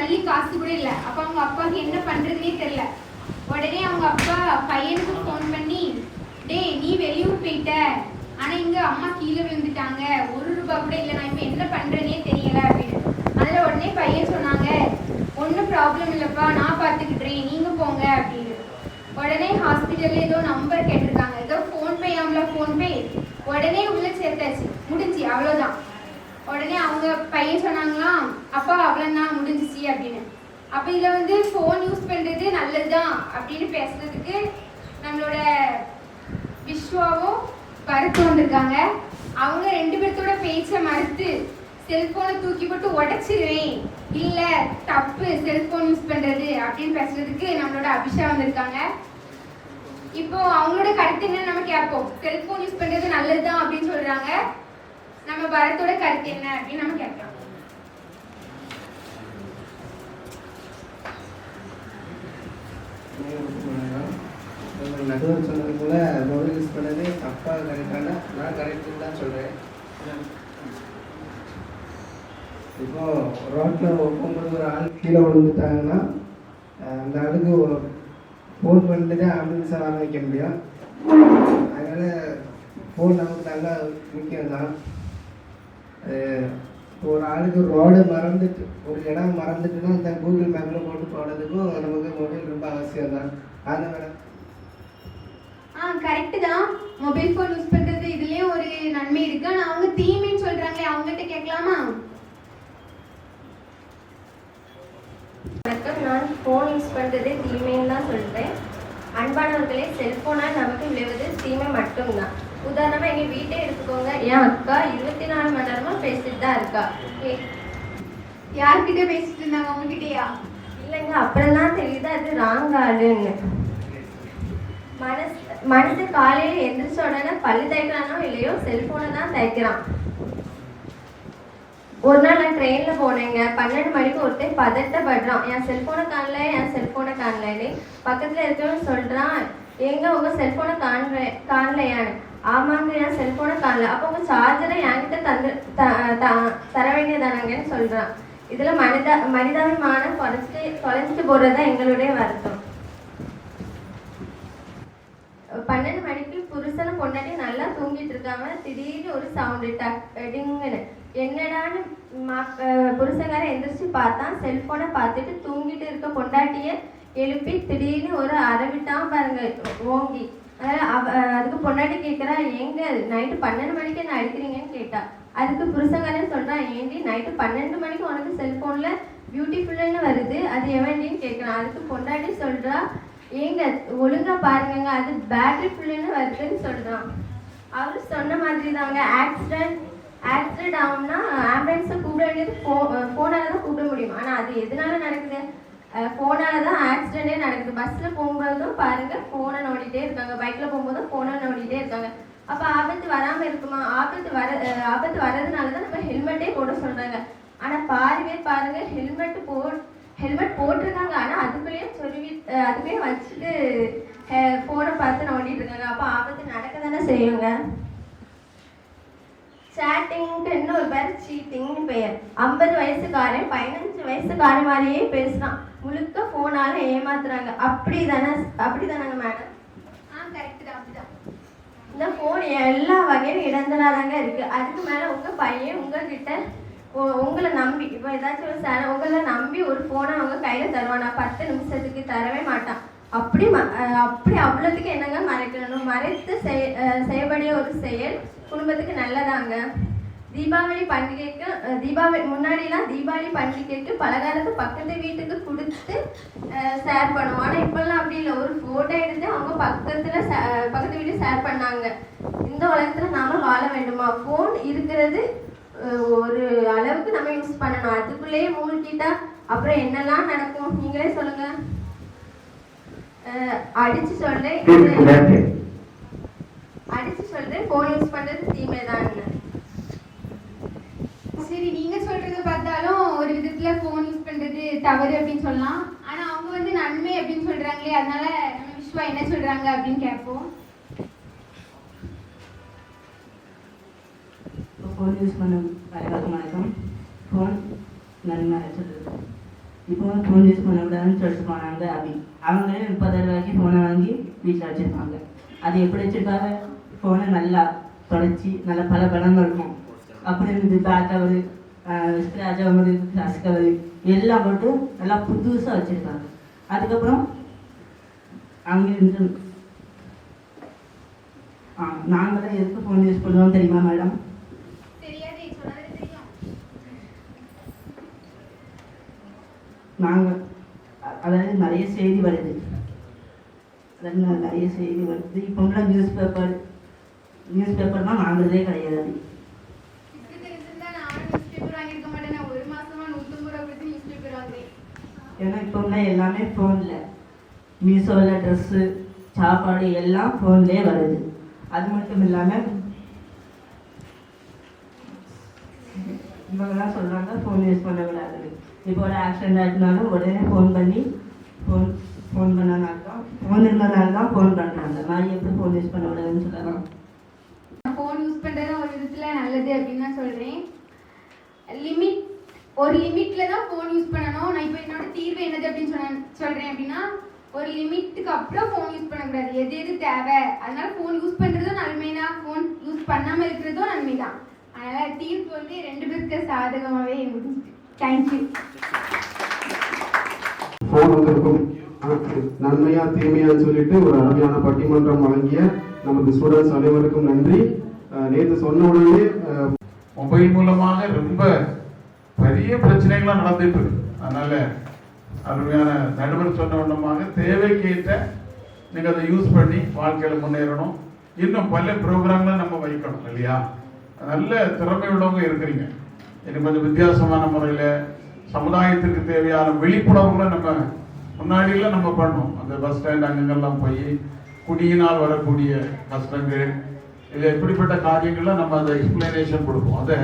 மல்லி காசு கூட இல்லை. அப்போ அவங்க அப்பாவுக்கு என்ன பண்ணுறதுனே தெரில. உடனே அவங்க அப்பா பையனுக்கு ஃபோன் பண்ணி, டேய் நீ வெளியூர் போயிட்ட, ஆனால் இங்கே அம்மா கீழே விழுந்துட்டாங்க, 1 ரூபா கூட இல்லை, நான் இப்போ என்ன பண்ணுறதுனே தெரியல அப்படின்னு. அதில் உடனே பையன் சொன்னாங்க, ஒன்றும் ப்ராப்ளம் இல்லைப்பா, நான் பார்த்துக்கிட்டுறேன், நீங்கள் போங்க அப்படின்னு. உடனே ஹாஸ்பிட்டலில் ஏதோ நம்பர் கேட்டிருக்காங்க, ஏதோ ஃபோன்பே ஆம்ல ஃபோன்பே, உடனே உள்ளே சேர்த்தாச்சு, முடிஞ்சு அவ்வளோதான். உடனே அவங்க பையன் சொன்னாங்களாம், அப்பா அவ்வளோதான் முடிஞ்சிச்சு அப்படின்னு. அப்போ இதில் ஃபோன் யூஸ் பண்ணுறது நல்லது தான் அப்படின்னு பேசுறதுக்கு நம்மளோட விஸ்வாவும் பரத்தும் வந்திருக்காங்க. அவங்க 2 பேர்த்தோட பேச்சை மறுத்து செல்ஃபோனை தூக்கி போட்டு உடச்சிருவேன், இல்லை தப்பு செல்ஃபோன் யூஸ் பண்ணுறது அப்படின்னு பேசுறதுக்கு நம்மளோட அபிஷா வந்திருக்காங்க. இப்போ அவங்களோட கருத்து என்ன நம்ம கேட்போம். செல்ஃபோன் யூஸ் பண்ணுறது நல்லது தான் அப்படின்னு சொல்கிறாங்க. நம்ம பரத்தோட கருத்து என்ன அப்படின்னு நம்ம கேட்கலாம். நடுவர் சொன்னது போல மொபைல் யூஸ் பண்ணது தப்பாக கரெக்டான, நான் கரெக்டுன்னு தான் சொல்கிறேன். இப்போ ரோட்டில் போகும்போது ஒரு ஆள் கீழே விழுந்துட்டாங்கன்னா அந்த ஆளுக்கு ஃபோன் பண்ணிட்டு தான் ஆம்புலன்ஸை வர வைக்க முடியும். அதனால் ஃபோன் நமக்கு நல்லா முக்கியம் தான். ஒரு ஆளுக்கு ரோடு மறந்துட்டு, ஒரு இடம் மறந்துட்டுன்னா அந்த கூகுள் மேப்பில் போட்டு போனதுக்கும் நமக்கு மொபைல் ரொம்ப அவசியம் தான். அதான் மேடம். கரெக்டு தான். மொபைல் ஃபோன் யூஸ் பண்ணுறது இதுலேயும் ஒரு நன்மை இருக்கு. ஆனால் அவங்க தீமைன்னு சொல்கிறாங்களே, அவங்ககிட்ட கேட்கலாமா? வணக்கம். நான் ஃபோன் யூஸ் பண்ணுறதே தீமைன்னு தான் சொல்கிறேன். அன்பானவர்களே, செல்ஃபோனால் நமக்கு விளைவது தீமை மட்டும்தான். உதாரணமாக எங்கள் வீட்டை எடுத்துக்கோங்க. என் அக்கா 24 மணி நேரமாக பேசிட்டு தான் இருக்கா. யார்கிட்ட பேசிட்டு இருந்தாங்க? உங்ககிட்டயா? இல்லைங்க, அப்புறம் தான் தெரியுது அது ராங் ஆளுன்னு. மனசு காலையில் எந்திரிச்ச உடனே பல்லு தேய்க்கிறானோ இல்லையோ செல்ஃபோனை தான் தேய்க்கிறான். ஒரு நாள் நான் ட்ரெயினில் போனேங்க. 12 மணிக்கு ஒருத்தர் பதட்டப்படுறான், என் செல்ஃபோனை காணலன்னு. பக்கத்தில் இருக்கவங்க சொல்கிறான், எங்க உங்கள் செல்ஃபோனை காணலையான்னு. ஆமாங்க, என் செல்ஃபோனை காணல. அப்போ உங்கள் சார்ஜரை என்கிட்ட தர வேண்டியதானாங்கன்னு சொல்கிறான். இதில் மனிதாபிமானம் தொலைச்சிட்டு போகிறது தான் எங்களுடைய வருத்தம். 12 மணிக்கு புருஷனும் பொண்டாட்டி நல்லா தூங்கிட்டு இருக்காங்க. திடீர்னு ஒரு சவுண்டு, டிங்குன்னு. என்னடான்னு புருஷங்கார எந்திரிச்சு பார்த்தா செல்ஃபோனை பார்த்துட்டு தூங்கிட்டு இருக்க பொண்டாட்டியை எழுப்பி திடீர்னு ஒரு அரவிட்டான் பாருங்க ஓங்கி. அதுக்கு பொண்டாட்டி கேட்குறா, எங்க நைட்டு 12 மணிக்கு என்ன அடிக்கிறீங்கன்னு கேட்டா. அதுக்கு புருஷங்காரன் சொல்கிறான், ஏண்டி நைட்டு 12 மணிக்கு உனக்கு செல்ஃபோனில் பியூட்டிஃபுல்லுன்னு வருது, அது எவன்டின்னு கேட்குறான். அதுக்கு பொண்டாட்டி சொல்கிறா, ஏங்க ஒழுங்கா பாருங்க, அது பேட்டரி ஃபுல்லுன்னு வருதுன்னு சொல்கிறான். அவர் சொன்ன மாதிரி தாங்க, ஆக்சிடென்ட் ஆகும்னா ஆம்புலன்ஸை கூப்பிட வேண்டியது ஃபோனால் தான் கூப்பிட முடியும். ஆனால் அது எதனால நடக்குது? ஃபோனால் தான் ஆக்சிடென்ட்டே நடக்குது. பஸ்ஸில் போகும்போதும் பாருங்கள் ஃபோனை நோண்டிகிட்டே இருக்காங்க, பைக்கில் போகும்போதும் ஃபோனை நோண்டிகிட்டே இருக்காங்க. அப்போ ஆபத்து வராமல் இருக்குமா? ஆபத்து வர்றதுனால தான் நம்ம ஹெல்மெட்டே போட சொல்கிறாங்க. ஆனால் பாதி பேர் பாருங்கள் ஹெல்மெட் போட்டிருக்காங்க, ஆனால் அதுக்குள்ளேயே வச்சுட்டு ஃபோனை பார்த்து நோண்டிட்டு இருக்காங்க. அப்போ ஆபத்து நடக்க தானே செய்யுங்க. சேட்டிங்க்கு இன்னொரு பேர் சீட்டிங்னு பெயர். 50 வயசுக்காரன் 15 வயசுக்காரன் மாதிரியே பேசுகிறான். முழுக்க ஃபோனால ஏமாத்துறாங்க. அப்படிதானங்க மேடம்? கரெக்டு தான். அப்படிதான். இந்த ஃபோன் எல்லா வகையும் இடைஞ்சலாதாங்க இருக்குது. அதுக்கு மேலே உங்கள் பையன் உங்ககிட்ட உங்களை நம்பி இப்போ ஏதாச்சும் ஒரு உங்களை நம்பி ஒரு ஃபோனை அவங்க கையில் தருவானா? 10 நிமிஷத்துக்கு தரவே மாட்டான். அப்படி அவ்வளோத்துக்கு என்னங்க மறைக்கணும்? மறைத்து செய்யக்கூடிய ஒரு செயல் குடும்பத்துக்கு நல்லதாங்க. முன்னாடிலாம் தீபாவளி பண்டிகைக்கு பலகாரத்தை பக்கத்து வீட்டுக்கு கொடுத்து ஷேர் பண்ணுவோம். ஆனால் இப்பெல்லாம் அப்படி இல்லை. ஒரு ஃபோட்டோ எடுத்து அவங்க பக்கத்து வீட்டு ஷேர் பண்ணாங்க. இந்த உலகத்தில் நாம வாழ வேண்டுமா? ஃபோன் இருக்கிறது ஒரு அளவுக்கு நம்ம யூஸ் பண்ணணும். அதுக்குள்ளேயே மூழ்கிட்டா அப்புறம் என்னெல்லாம் நடக்கும் நீங்களே சொல்லுங்க. அடிச்சு சொல்றேன், ஃபோன் யூஸ் பண்றது தீமைதான். சரி, நீங்க சொல்றத பார்த்தாலும் ஒரு விதத்துல ஃபோன் யூஸ் பண்றது தவறு அப்படின்னு சொல்லலாம். ஆனா அவங்க நன்மை அப்படின்னு சொல்றாங்களே, அதனால நம்ம விஸ்வா என்ன சொல்றாங்க அப்படின்னு கேட்போம். ஃபோன் யூஸ் பண்ண அனைவருக்கும் வணக்கம். ஃபோன் நன்மை சொல்றது இப்போ வந்து ஃபோன் யூஸ் பண்ணக்கூடாதுன்னு சொல்லிட்டு போனாங்க அவங்களே 30,000 ரூபாய்க்கு ஃபோனை வாங்கி வீட்டில் வச்சுருப்பாங்க. அது எப்படி வச்சுருக்காங்க, ஃபோனை நல்லா தொடச்சி நல்லா பல பலமாக இருக்கும். அப்படி இருந்தது back cover, scratch cover, glass cover எல்லாம் போட்டு நல்லா புதுசாக வச்சுருக்காங்க. அதுக்கப்புறம் அங்கேருந்து நாங்களும் எதுக்கு ஃபோன் யூஸ் பண்ணுவோம் தெரியுமா மேடம்? நாங்கள் அதாவது நிறைய செய்தி வருது, இப்போலாம் நியூஸ் பேப்பர்லாம் வாங்குறதே கிடையாது. ஏன்னா இப்போலாம் எல்லாமே ஃபோனில், மீஷோவில் ட்ரெஸ்ஸு, சாப்பாடு எல்லாம் ஃபோன்லேயே வருது. அது மட்டும் இல்லாமல் இவங்கெல்லாம் சொல்கிறாங்க ஃபோன் யூஸ் பண்ணக்கூடாது. இப்போ ஒரு ஆக்சிடென்ட் ஆகினாலும் உடனே ஃபோன் பண்ணி ஃபோன் பண்ணனால தான், ஃபோன் இருந்தனால தான் ஃபோன் பண்ணுறாங்க. நான் எப்படி ஃபோன் யூஸ் பண்ணக்கூடாதுன்னு சொல்லலாம். ஃபோன் யூஸ் பண்ணுறது ஒரு விதத்தில் நல்லது அப்படின்னு தான் சொல்கிறேன். ஒரு லிமிட்டில் தான் ஃபோன் யூஸ் பண்ணணும். நான் இப்போ என்னோட தீர்வு என்னது அப்படின்னு சொல்கிறேன் அப்படின்னா, ஒரு லிமிட்டுக்கு அப்புறம் ஃபோன் யூஸ் பண்ணக்கூடாது. எது எது தேவை அதனால ஃபோன் யூஸ் பண்ணுறதும் நன்மை தான், ஃபோன் யூஸ் பண்ணாமல் இருக்கிறதும் நன்மை தான். அதனால் தீர்ப்பு வந்து 2 பேருக்கு சாதகமாகவே முடிஞ்சு. தேங்க்யூ. ஃபோன் வந்திருக்கும் நன்மையா தீமையான்னு சொல்லிட்டு ஒரு அருமையான பட்டிமன்றம் வழங்கிய நமது ஸ்டூடெண்ட்ஸ் அனைவருக்கும் நன்றி. நேற்று சொன்ன உடனே மொபைல் மூலமாக ரொம்ப பெரிய பிரச்சனைகள்லாம் நடந்துட்டு இருக்கு. அதனால அருமையான நடுவர் சொன்ன உடனமாக தேவைக்கேற்ற நீங்கள் அதை யூஸ் பண்ணி வாழ்க்கையில் முன்னேறணும். இன்னும் பல ப்ரோக்ராம்லாம் நம்ம வைக்கணும் இல்லையா? நல்ல திறமை உள்ளவங்க இருக்கிறீங்க. இன்னும் கொஞ்சம் வித்தியாசமான முறையில் சமுதாயத்திற்கு தேவையான விழிப்புணர்வுகளை நம்ம முன்னாடியெல்லாம் நம்ம பண்ணோம். அந்த பஸ் ஸ்டாண்ட் அங்கங்கெல்லாம் போய் குடியினால் வரக்கூடிய கஷ்டங்கள் இல்லை இப்படிப்பட்ட காரியங்கள்லாம் நம்ம அதை எக்ஸ்பிளனேஷன் கொடுப்போம். அதை